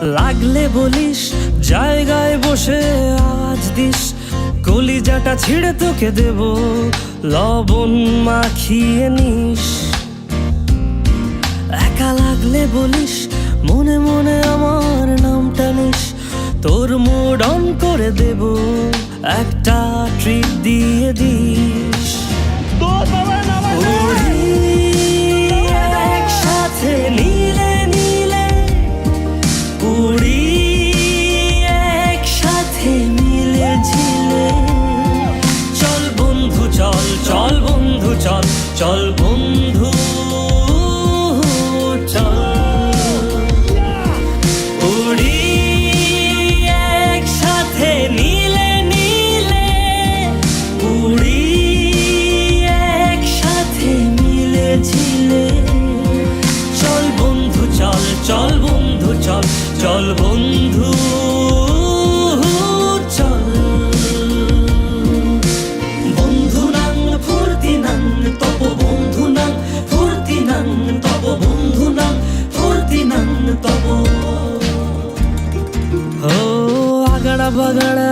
লাগলে বলিস জায়গায় বসে আওয়াজ দিস, কলিজাটা ছিঁড়ে তোকে দেব, লবণ মাখিয়ে নিস। একা লাগলে বলিস, মনে মনে আমার নামটা নিস, তোর মুড অন করে দেব, একটা ট্রিট দিয়ে দিস। উড়ি একসাথে নীলে নীলে, উড়ি একসাথে মিলে ঝিলে। চল বন্ধু চল, চল বন্ধু চল, চল বন্ধু চল। উড়ি একসাথে নীলে নীলে, উড়ি একসাথে মিলে ঝিলে। চল বন্ধু চল, চল বন্ধু চল, চল বন্ধু চল। বন্ধু নাং ফুর্তি নাং তব, বন্ধু নাং ফুর্তি নাং তব, বন্ধু নাং ফুর্তি নাং তব। ও আগাড়া বাগাড়া